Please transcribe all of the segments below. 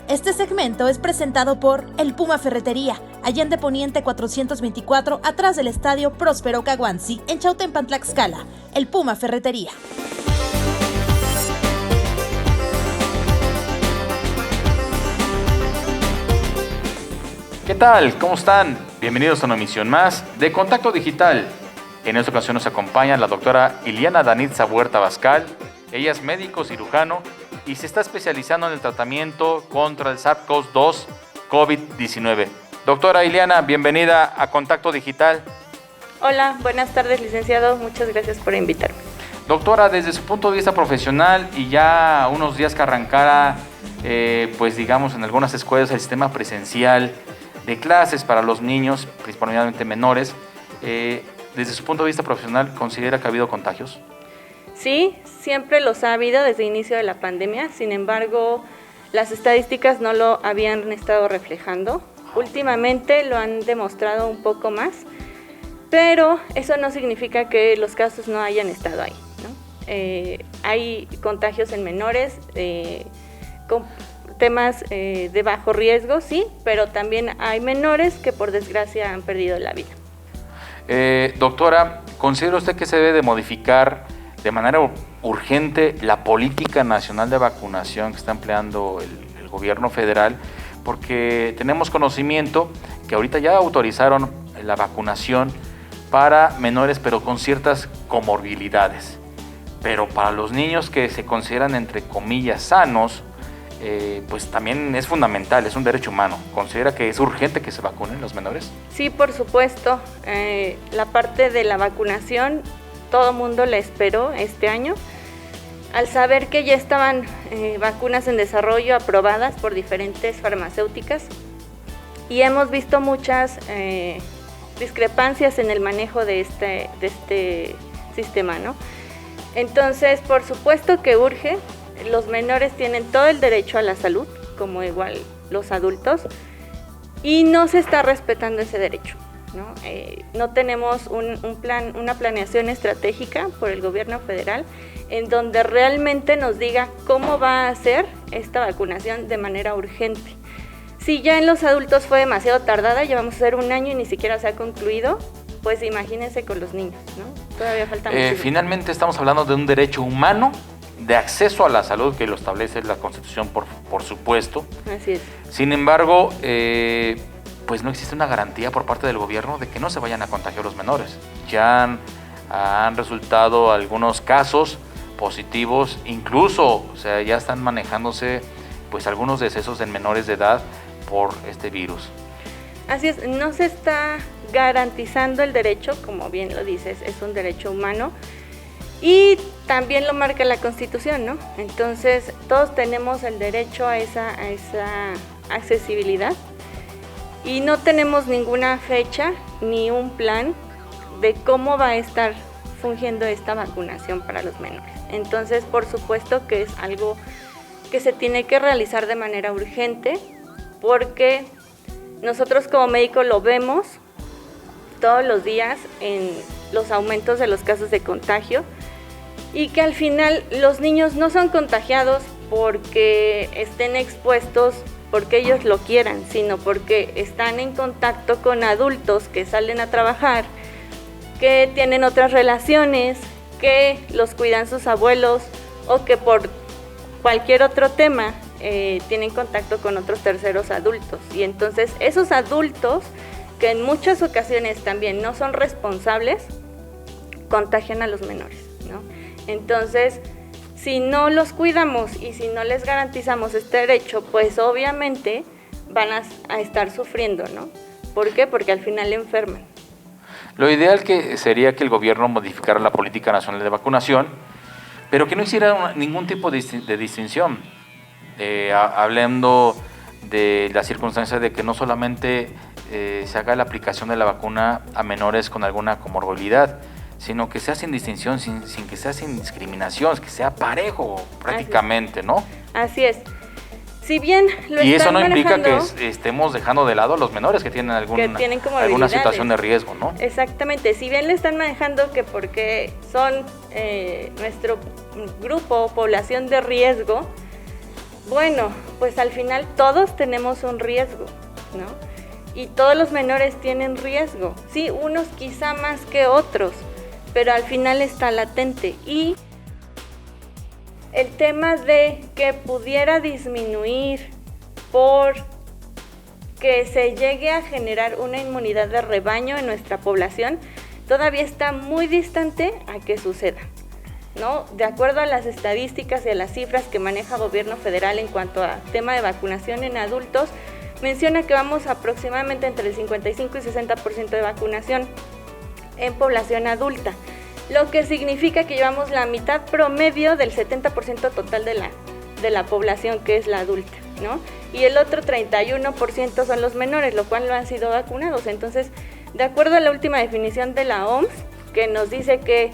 Este segmento es presentado por El Puma Ferretería, Allende Poniente 424, atrás del Estadio Próspero Caguanzi, en Chautempan, Tlaxcala. El Puma Ferretería. ¿Qué tal? ¿Cómo están? Bienvenidos a una emisión más de Contacto Digital. En esta ocasión nos acompaña la doctora Iliana Danitza Huerta Bascal. Ella es médico cirujano y se está especializando en el tratamiento contra el SARS-CoV-2 COVID-19. Doctora Iliana, bienvenida a Contacto Digital. Hola, buenas tardes, licenciado. Muchas gracias por invitarme. Doctora, desde su punto de vista profesional y ya unos días que arrancara, pues digamos en algunas escuelas el sistema presencial de clases para los niños, principalmente menores, desde su punto de vista profesional, ¿considera que ha habido contagios? Sí, siempre los ha habido desde el inicio de la pandemia, sin embargo, las estadísticas no lo habían estado reflejando. Últimamente lo han demostrado un poco más, pero eso no significa que los casos no hayan estado ahí, ¿no? Hay contagios en menores, con temas de bajo riesgo, sí, pero también hay menores que por desgracia han perdido la vida. Doctora, ¿considera usted que se debe de modificar de manera urgente la política nacional de vacunación que está empleando el gobierno federal? Porque tenemos conocimiento que ahorita ya autorizaron la vacunación para menores, pero con ciertas comorbilidades. Pero para los niños que se consideran, entre comillas, sanos, pues también es fundamental, es un derecho humano. ¿Considera que es urgente que se vacunen los menores? Sí, por supuesto. La parte de la vacunación, todo mundo la esperó este año. Al saber que ya estaban vacunas en desarrollo aprobadas por diferentes farmacéuticas y hemos visto muchas discrepancias en el manejo de este sistema, ¿no? Entonces, por supuesto que urge. Los menores tienen todo el derecho a la salud, como igual los adultos, y no se está respetando ese derecho, ¿no? No tenemos una planeación estratégica por el gobierno federal en donde realmente nos diga cómo va a ser esta vacunación de manera urgente. Si ya en los adultos fue demasiado tardada, ya vamos a hacer un año y ni siquiera se ha concluido, pues imagínense con los niños, ¿no? Todavía falta mucho. Finalmente estamos hablando de un derecho humano de acceso a la salud que lo establece la Constitución, por supuesto. Así es. Sin embargo, pues no existe una garantía por parte del gobierno de que no se vayan a contagiar los menores. Ya han resultado algunos casos positivos, incluso, o sea, ya están manejándose pues algunos decesos en menores de edad por este virus. Así es, no se está garantizando el derecho, como bien lo dices, es un derecho humano. Y también lo marca la Constitución, ¿no? Entonces, todos tenemos el derecho a esa accesibilidad y no tenemos ninguna fecha ni un plan de cómo va a estar fungiendo esta vacunación para los menores. Entonces, por supuesto que es algo que se tiene que realizar de manera urgente porque nosotros como médicos lo vemos todos los días en los aumentos de los casos de contagio y que al final los niños no son contagiados porque estén expuestos porque ellos lo quieran, sino porque están en contacto con adultos que salen a trabajar, que tienen otras relaciones, que los cuidan sus abuelos o que por cualquier otro tema tienen contacto con otros terceros adultos. Y entonces esos adultos que en muchas ocasiones también no son responsables, contagian a los menores, ¿no? Entonces, si no los cuidamos y si no les garantizamos este derecho, pues obviamente van a estar sufriendo, ¿no? ¿Por qué? Porque al final enferman. Lo ideal sería que el gobierno modificara la política nacional de vacunación, pero que no hiciera ningún tipo de distinción. Hablando de la circunstancia de que no solamente se haga la aplicación de la vacuna a menores con alguna comorbilidad, sino que sea sin distinción, sin que sea sin discriminación, que sea parejo prácticamente, ¿no? Así es. Si bien lo y eso no manejando, implica que estemos dejando de lado a los menores que tienen alguna situación de riesgo, ¿no? Exactamente. Si bien le están manejando que porque son nuestro grupo, población de riesgo, Bueno, pues al final todos tenemos un riesgo, ¿no? Y todos los menores tienen riesgo. Sí, unos quizá más que otros, pero al final está latente. Y el tema de que pudiera disminuir por que se llegue a generar una inmunidad de rebaño en nuestra población todavía está muy distante a que suceda, ¿no? De acuerdo a las estadísticas y a las cifras que maneja el gobierno federal en cuanto a tema de vacunación en adultos, menciona que vamos aproximadamente entre el 55 y 60% de vacunación en población adulta, lo que significa que llevamos la mitad promedio del 70% total de la población, que es la adulta, ¿no? Y el otro 31% son los menores, lo cual no han sido vacunados. Entonces, de acuerdo a la última definición de la OMS, que nos dice que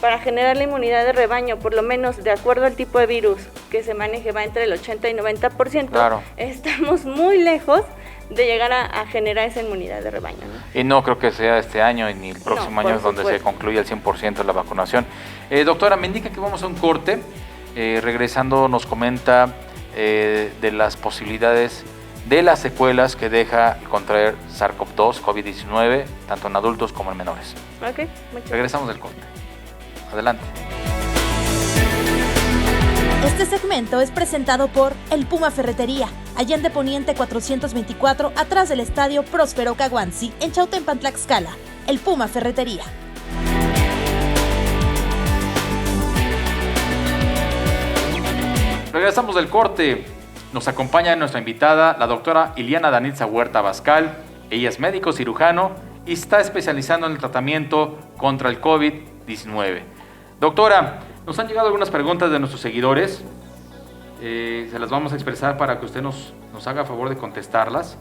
para generar la inmunidad de rebaño, por lo menos de acuerdo al tipo de virus que se maneje, va entre el 80 y 90%, claro, estamos muy lejos de llegar a generar esa inmunidad de rebaño, ¿no? Y no creo que sea este año ni el próximo año donde se concluya el 100% de la vacunación. Doctora, me indica que vamos a un corte. Regresando nos comenta de las posibilidades de las secuelas que deja contraer SARS-CoV-2, COVID-19, tanto en adultos como en menores. Ok, muchas gracias. Regresamos del corte. Adelante. Este segmento es presentado por El Puma Ferretería, Allende Poniente 424, atrás del Estadio Próspero Caguanzi, en Chautempan, Tlaxcala. El Puma Ferretería. Regresamos del corte. Nos acompaña nuestra invitada, la doctora Iliana Danitza Huerta Bascal. Ella es médico cirujano y está especializando en el tratamiento contra el COVID-19. Doctora, nos han llegado algunas preguntas de nuestros seguidores. Se las vamos a expresar para que usted nos haga favor de contestarlas.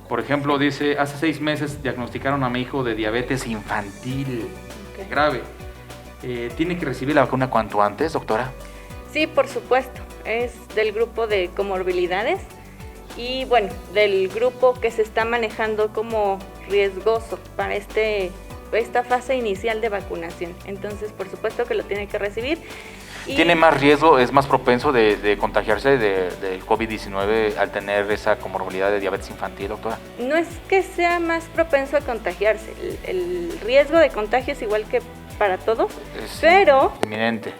Por ejemplo, dice, hace 6 meses diagnosticaron a mi hijo de diabetes infantil grave. ¿Tiene que recibir la vacuna cuanto antes, doctora? Sí, por supuesto. Es del grupo de comorbilidades y bueno, del grupo que se está manejando como riesgoso para esta fase inicial de vacunación. Entonces, por supuesto que lo tiene que recibir. ¿Tiene más riesgo, es más propenso de contagiarse del COVID-19 al tener esa comorbilidad de diabetes infantil, doctora? No es que sea más propenso a contagiarse. El riesgo de contagio es igual que para todos, pero inminente.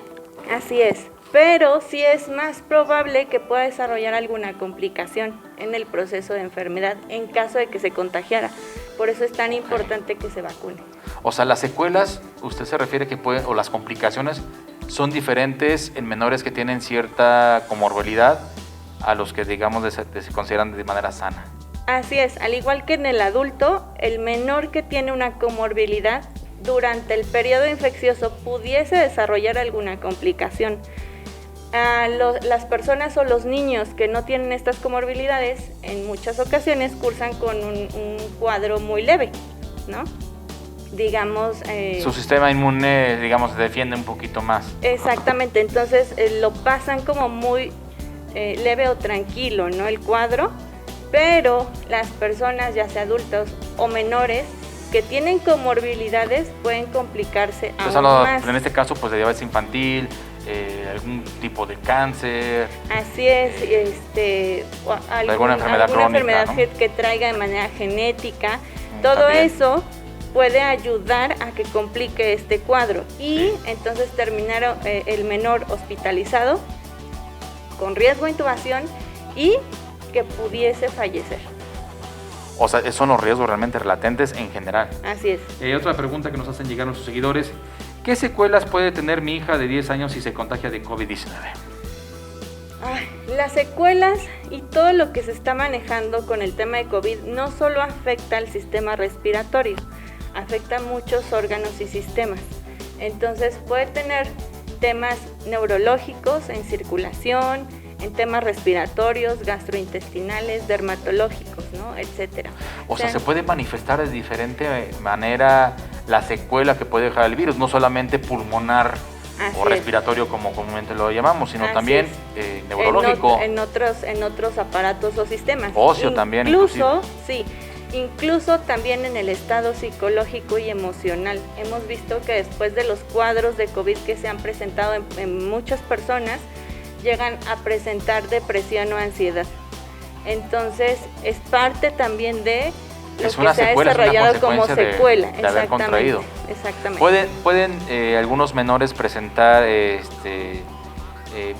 Así es. Pero sí es más probable que pueda desarrollar alguna complicación en el proceso de enfermedad en caso de que se contagiara. Por eso es tan importante que se vacune. O sea, las secuelas, usted se refiere que o las complicaciones son diferentes en menores que tienen cierta comorbilidad a los que, digamos, se consideran de manera sana. Así es, al igual que en el adulto, el menor que tiene una comorbilidad durante el periodo infeccioso pudiese desarrollar alguna complicación. Las personas o los niños que no tienen estas comorbilidades en muchas ocasiones cursan con un cuadro muy leve, ¿no? Digamos... su sistema inmune, digamos, se defiende un poquito más. Exactamente, entonces lo pasan como muy leve o tranquilo, ¿no? El cuadro, pero las personas, ya sea adultos o menores, que tienen comorbilidades pueden complicarse aún más. En este caso, pues de diabetes infantil, algún tipo de cáncer. Así es, alguna enfermedad crónica, ¿no? que traiga de manera genética, todo también. Eso puede ayudar a que complique este cuadro y entonces terminar el menor hospitalizado con riesgo de intubación y que pudiese fallecer. O sea, son los riesgos realmente latentes en general. Así es. Otra pregunta que nos hacen llegar nuestros seguidores: ¿qué secuelas puede tener mi hija de 10 años si se contagia de COVID-19? Las secuelas y todo lo que se está manejando con el tema de COVID no solo afecta al sistema respiratorio, afecta a muchos órganos y sistemas. Entonces puede tener temas neurológicos en circulación, en temas respiratorios, gastrointestinales, dermatológicos, ¿no? Etcétera. O sea, se puede manifestar de diferente manera la secuela que puede dejar el virus, no solamente pulmonar o respiratorio como comúnmente lo llamamos, sino también neurológico. En otros aparatos o sistemas. Óseo también. Incluso también en el estado psicológico y emocional. Hemos visto que después de los cuadros de COVID que se han presentado en muchas personas, llegan a presentar depresión o ansiedad. Entonces, es parte también de lo es que una se ha secuela, desarrollado es una como consecuencia secuela. de haber contraído. Exactamente. ¿Pueden algunos menores presentar,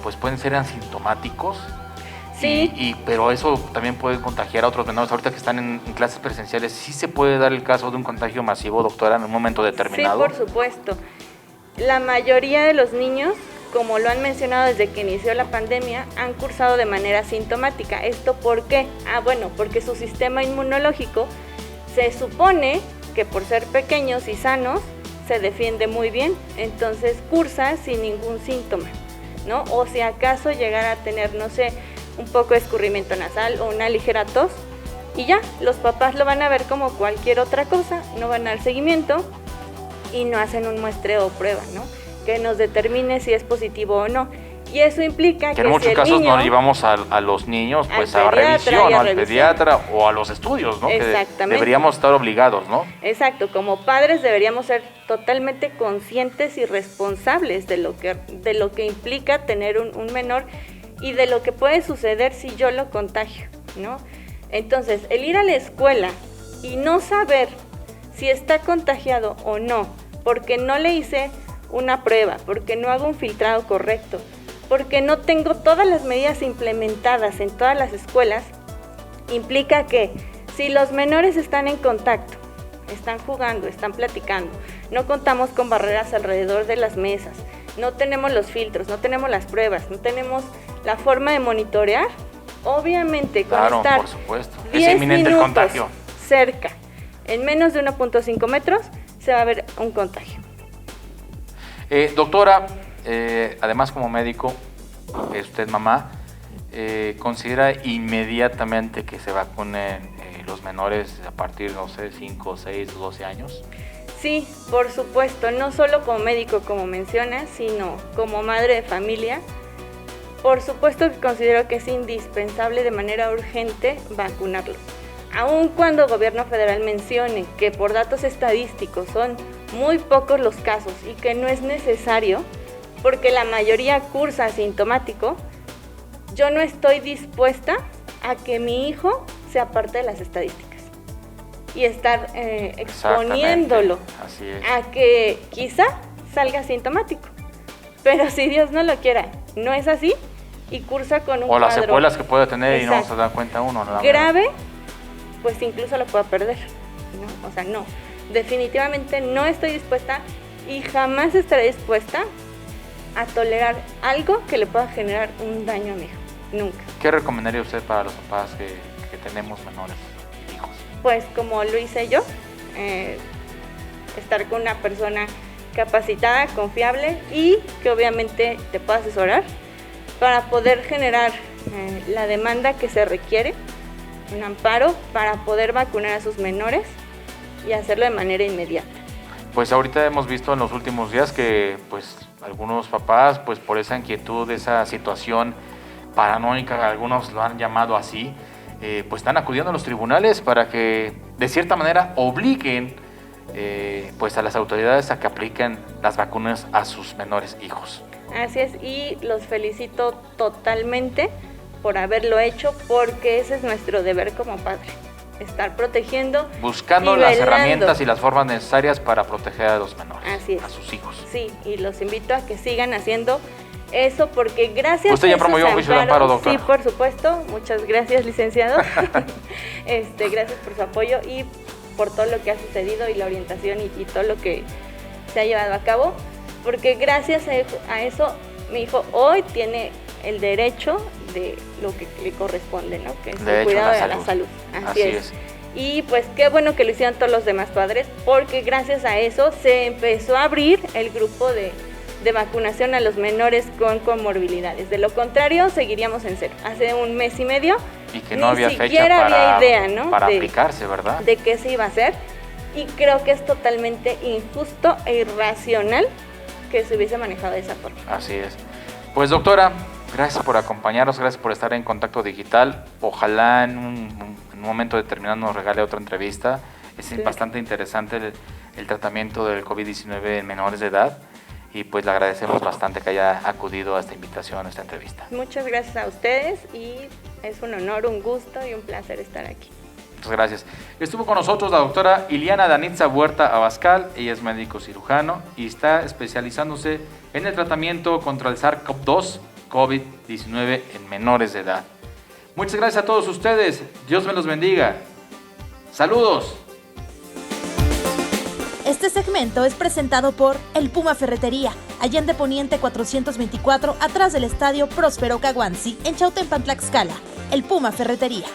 pues pueden ser asintomáticos? Sí. Pero eso también puede contagiar a otros menores. Ahorita que están en clases presenciales, ¿sí se puede dar el caso de un contagio masivo, doctora, en un momento determinado? Sí, por supuesto. La mayoría de los niños, como lo han mencionado desde que inició la pandemia, han cursado de manera asintomática. ¿Esto por qué? Bueno, porque su sistema inmunológico se supone que por ser pequeños y sanos se defiende muy bien, entonces cursa sin ningún síntoma, ¿no? O si acaso llegara a tener, no sé, un poco de escurrimiento nasal o una ligera tos, y ya, los papás lo van a ver como cualquier otra cosa, no van al seguimiento y no hacen un muestreo o prueba, ¿no?, que nos determine si es positivo o no. Y eso implica que en muchos si el casos niño, no llevamos a los niños pues al a pediatra revisión, y a al revisión. pediatra o a los estudios, ¿no? Exactamente. Que deberíamos estar obligados, ¿no? Exacto, como padres deberíamos ser totalmente conscientes y responsables de lo que implica tener un menor y de lo que puede suceder si yo lo contagio, ¿no? Entonces, el ir a la escuela y no saber si está contagiado o no, porque no le hice una prueba, porque no hago un filtrado correcto, porque no tengo todas las medidas implementadas en todas las escuelas, implica que si los menores están en contacto, están jugando, están platicando, no contamos con barreras alrededor de las mesas, no tenemos los filtros, no tenemos las pruebas, no tenemos la forma de monitorear, obviamente con Claro, estar por supuesto. 10 Es inminente el minutos contagio. cerca, en menos de 1.5 metros, se va a ver un contagio. Doctora, además como médico, es usted mamá, ¿considera inmediatamente que se vacunen los menores a partir, no sé, 5, 6 o 12 años? Sí, por supuesto, no solo como médico, como mencionas, sino como madre de familia. Por supuesto que considero que es indispensable de manera urgente vacunarlo. Aun cuando el gobierno federal mencione que por datos estadísticos son muy pocos los casos y que no es necesario, porque la mayoría cursa asintomático, yo no estoy dispuesta a que mi hijo sea parte de las estadísticas y estar exponiéndolo Así es. a que quizá salga asintomático. Pero si Dios no lo quiera, no es así y cursa con un O las cuadro secuelas que puede tener Exacto. y no se da cuenta uno. Nada grave, pues incluso lo pueda perder, ¿no? O sea, no, definitivamente no estoy dispuesta y jamás estaré dispuesta a tolerar algo que le pueda generar un daño a mi hijo, nunca. ¿Qué recomendaría usted para los papás que tenemos menores hijos? Pues como lo hice yo, estar con una persona capacitada, confiable y que obviamente te pueda asesorar para poder generar la demanda que se requiere, un amparo para poder vacunar a sus menores y hacerlo de manera inmediata. Pues ahorita hemos visto en los últimos días que pues algunos papás pues por esa inquietud, esa situación paranoica, algunos lo han llamado así, pues están acudiendo a los tribunales para que de cierta manera obliguen pues a las autoridades a que apliquen las vacunas a sus menores hijos. Así es, y los felicito totalmente por haberlo hecho, porque ese es nuestro deber como padre, estar protegiendo, buscando las herramientas y las formas necesarias para proteger a los menores, así es, a sus hijos. Sí, y los invito a que sigan haciendo eso, porque gracias ¿Usted ya promovió un juicio de amparo, doctor? Sí, por supuesto, muchas gracias, licenciado. Gracias por su apoyo y por todo lo que ha sucedido y la orientación y todo lo que se ha llevado a cabo, porque gracias a eso mi hijo hoy tiene el derecho de lo que le corresponde, ¿no? Que es el cuidado de la salud. Así es. Y pues qué bueno que lo hicieron todos los demás padres, porque gracias a eso se empezó a abrir el grupo de vacunación a los menores con comorbilidades. De lo contrario, seguiríamos en cero. Hace un mes y medio y que no había fecha había idea, ¿no?, para aplicarse, ¿verdad? De qué se iba a hacer. Y creo que es totalmente injusto e irracional que se hubiese manejado de esa forma. Así es. Pues doctora, gracias por acompañarnos, gracias por estar en Contacto Digital. Ojalá en un momento determinado nos regale otra entrevista. Es bastante interesante el tratamiento del COVID-19 en menores de edad. y pues le agradecemos bastante que haya acudido a esta invitación, a esta entrevista. Muchas gracias a ustedes y es un honor, un gusto y un placer estar aquí. Muchas gracias. Estuvo con nosotros la doctora Iliana Danitza Huerta Abascal. Ella es médico cirujano y está especializándose en el tratamiento contra el SARS-CoV-2, COVID-19 en menores de edad. Muchas gracias a todos ustedes. Dios me los bendiga. Saludos. Este segmento es presentado por El Puma Ferretería, Allende Poniente 424, atrás del Estadio Próspero Caguanzi, en Chautempan, Tlaxcala. El Puma Ferretería.